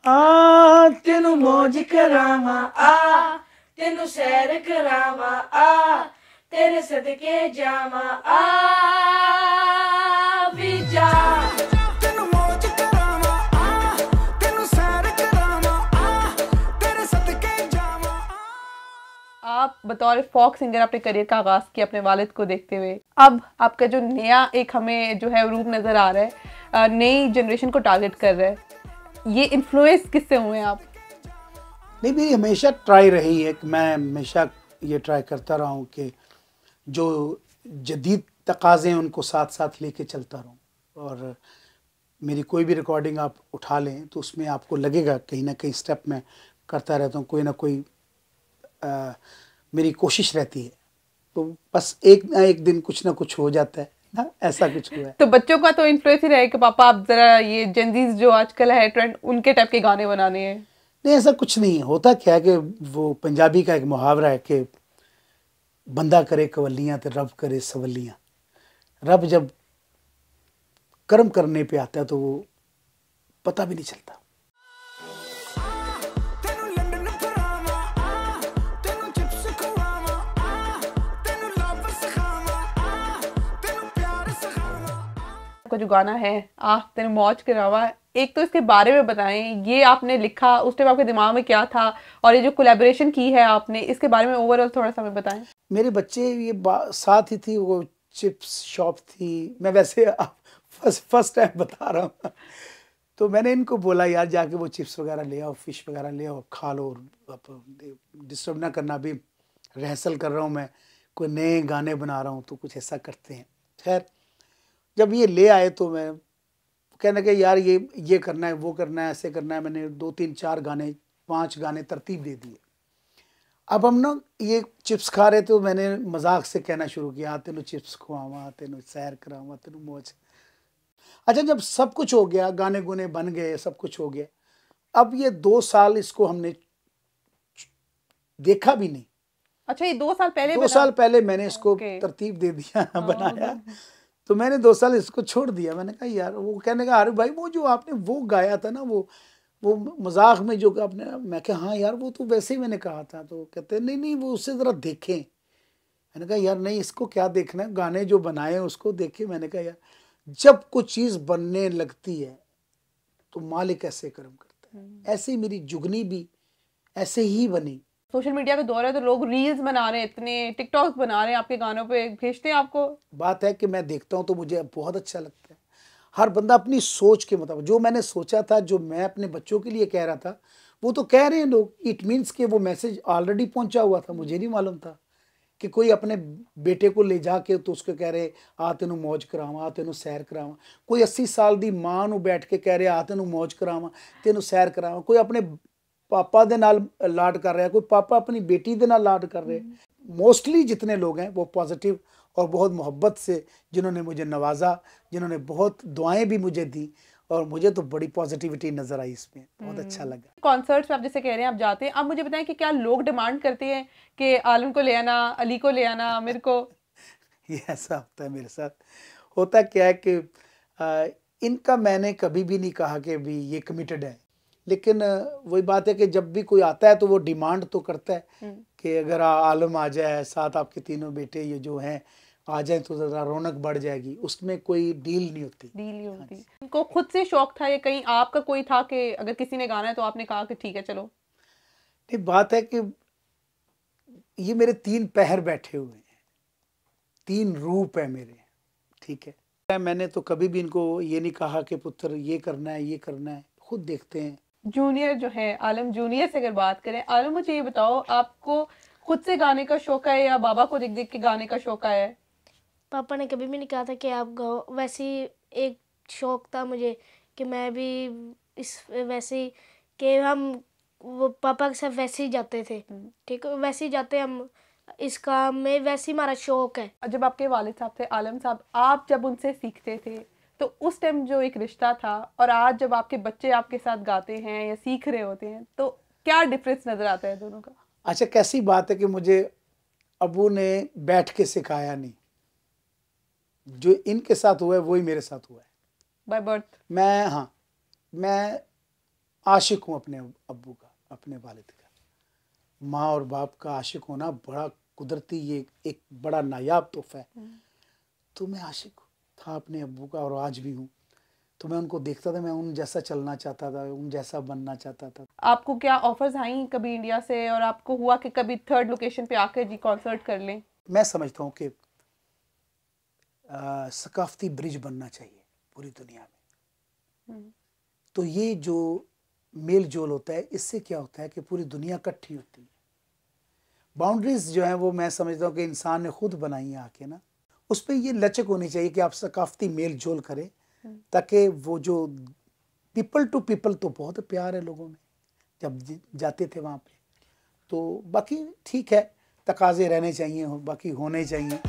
आ तेनू मौज करावा आ तेनू सैर करावा आ तेरे सदके जावा आ भी जा। आप बतौर फोक सिंगर अपने करियर का आगाज किया अपने वालिद को देखते हुए, अब आपका जो नया एक हमें जो है रूप नज़र आ रहा है, नई जनरेशन को टारगेट कर रहा है, ये इन्फ्लुएंस किससे हुए हैं आप? नहीं, मेरी हमेशा ट्राई रही है कि मैं हमेशा ये ट्राई करता रहा हूँ कि जो जदीद तकाज़े हैं उनको साथ साथ लेके चलता रहूँ। और मेरी कोई भी रिकॉर्डिंग आप उठा लें तो उसमें आपको लगेगा कहीं ना कहीं स्टेप मैं करता रहता हूँ, कोई ना कोई मेरी कोशिश रहती है। तो बस एक ना एक दिन कुछ ना कुछ हो जाता है ना, ऐसा कुछ हुआ है। तो बच्चों का तो इन्फ्लुएंस ही रहे कि पापा आप जरा ये जेनजीज जो आजकल है ट्रेंड, उनके टाइप के गाने बनाने हैं। नहीं, ऐसा कुछ नहीं होता। क्या है कि वो पंजाबी का एक मुहावरा है कि बंदा करे कवलियाँ तो रब करे सवलियाँ। रब जब कर्म करने पे आता है तो वो पता भी नहीं चलता। आपका जो गाना है आ तेरे मौज करावा, एक तो इसके बारे में बताएं, ये आपने लिखा उस टाइम आपके दिमाग में क्या था, और ये जो कोलैबोरेशन की है आपने, इसके बारे में ओवरऑल थोड़ा सा हमें बताएं। मेरे बच्चे ये साथ ही थी, वो चिप्स शॉप थी। मैं वैसे फर्स्ट टाइम बता रहा हूँ। तो मैंने इनको बोला यार जाके वो चिप्स वगैरह ले आओ, फिश वगैरह ले आओ, खा लो, और डिस्टर्ब ना करना, अभी रिहर्सल कर रहा हूँ मैं, कोई नए गाने बना रहा हूँ तो कुछ ऐसा करते हैं। खैर जब ये ले आए तो मैं कहने लगे यार ये करना है, वो करना है, ऐसे करना है। मैंने 2 3 4 गाने 5 गाने तरतीब दे दिए। अब हम ना ये चिप्स खा रहे तो मैंने मजाक से कहना शुरू किया तेनू चिप्स खुआवा, तेनू सैर करावा, तेनू मौज। अच्छा, जब सब कुछ हो गया, गाने गुने बन गए, सब कुछ हो गया, अब ये 2 साल इसको हमने देखा भी नहीं। अच्छा, ये 2 साल पहले 2 साल पहले मैंने इसको ओके। तरतीब दे दिया, बनाया। तो मैंने 2 साल इसको छोड़ दिया। मैंने कहा यार, वो कहने का अरे भाई वो जो आपने वो गाया था ना, वो मजाक में जो आपने, मैं कहा हाँ यार वो तो वैसे ही मैंने कहा था। तो कहते नहीं नहीं वो उससे ज़रा देखें। मैंने कहा यार नहीं, इसको क्या देखना है, गाने जो बनाए उसको देखें। मैंने कहा यार जब कुछ चीज़ बनने लगती है तो मालिक ऐसे कर्म करता है। ऐसे ही मेरी जुगनी भी ऐसे ही बनी। सोशल मीडिया का दौर है तो लोग रील्स बना रहे हैं, इतने टिकटॉक्स बना रहे हैं, आपके गानों पे भेजते हैं आपको। बात है कि मैं देखता हूँ तो मुझे बहुत अच्छा लगता है। हर बंदा अपनी सोच के मुताबिक, जो मैंने सोचा था, जो मैं अपने बच्चों के लिए कह रहा था, वो तो कह रहे हैं लोग। इट मीन्स कि वो मैसेज ऑलरेडी पहुंचा हुआ था, मुझे नहीं मालूम था कि कोई अपने बेटे को ले जाके तो उसको कह रहे आ तेनू मौज करावा, आ तेनू सैर करावा। कोई 80 साल दी मां नू बैठ के कह रहे आ तेनू मौज करावा, तेनू सैर करावा। कोई अपने पापा दे नाल लाड कर रहा है, कोई पापा अपनी बेटी दे नाल लाड कर रहे हैं। मोस्टली जितने लोग हैं वो पॉजिटिव और बहुत मोहब्बत से, जिन्होंने मुझे नवाजा, जिन्होंने बहुत दुआएं भी मुझे दी, और मुझे तो बड़ी पॉजिटिविटी नजर आई इसमें, बहुत अच्छा लगा। कॉन्सर्ट्स पे आप जैसे कह रहे हैं आप जाते हैं, आप मुझे बताएं कि क्या लोग डिमांड करते हैं कि आलम को ले आना, अली को ले आना, आमिर को? ये ऐसा होता है मेरे साथ। होता क्या है कि इनका मैंने कभी भी नहीं कहा कि भी ये कमिटेड है, लेकिन वही बात है कि जब भी कोई आता है तो वो डिमांड तो करता है कि अगर आलम आ जाए साथ, आपके तीनों बेटे ये जो हैं आ जाए तो ज़रा रौनक बढ़ जाएगी। उसमें कोई डील नहीं होती। डील ही होती। इनको खुद से शौक था या कहीं आपका कोई था कि अगर किसी ने गाना है तो आपने कहा कि ठीक है चलो? नहीं, बात है कि ये मेरे 3 पैर बैठे हुए हैं, 3 रूप है मेरे, ठीक है। मैंने तो कभी भी इनको ये नहीं कहा कि पुत्र ये करना है, ये करना है, खुद देखते हैं। जूनियर जो है, आलम जूनियर से अगर बात करें, आलम मुझे ये बताओ, आपको खुद से गाने का शौक है या बाबा को देख देख के गाने का शौक आया है? पापा ने कभी भी नहीं कहा था कि आप गाओ। वैसे ही एक शौक था मुझे कि मैं भी इस वैसे ही कि हम वो पापा के साथ वैसे ही जाते थे, ठीक है, वैसे ही जाते हम इस काम में, वैसे ही हमारा शौक है। जब आपके वालिद साहब थे आलम साहब, आप जब उनसे सीखते थे तो उस टाइम जो एक रिश्ता था, और आज जब आपके बच्चे आपके साथ गाते हैं या सीख रहे होते हैं, तो क्या डिफरेंस नजर आता है दोनों का? अच्छा, कैसी बात है कि मुझे अबू ने बैठ के सिखाया नहीं, जो इनके साथ हुआ है वही मेरे साथ हुआ है बाय बर्थ? मैं आशिक हूँ अपने अब्बू का, अपने वालिद का। माँ और बाप का आशिक होना बड़ा कुदरती, ये एक बड़ा नायाब तोहफा है। तो मैं आशिक था अपने अब्बू का और आज भी हूँ। तो मैं उनको देखता था, मैं उन जैसा चलना चाहता था, उन जैसा बनना चाहता था। आपको क्या ऑफर्स आई कभी इंडिया से, और आपको हुआ कि कभी थर्ड लोकेशन पे आकर जी कॉन्सर्ट कर लें? मैं समझता हूँ कि सकाफती ब्रिज बनना चाहिए पूरी दुनिया में। तो ये जो मेल जोल होता है, इससे क्या होता है कि पूरी दुनिया इकट्ठी होती है। बाउंड्रीज जो है वो मैं समझता हूँ कि इंसान ने खुद बनाई है आके ना, उस पर ये लचक होनी चाहिए कि आप सकाफती मेल जोल करें, ताकि वो जो पीपल टू पीपल तो बहुत प्यार है लोगों में जब जाते थे वहाँ पे। तो बाकी ठीक है, तकाजे रहने चाहिए, बाकी होने चाहिए।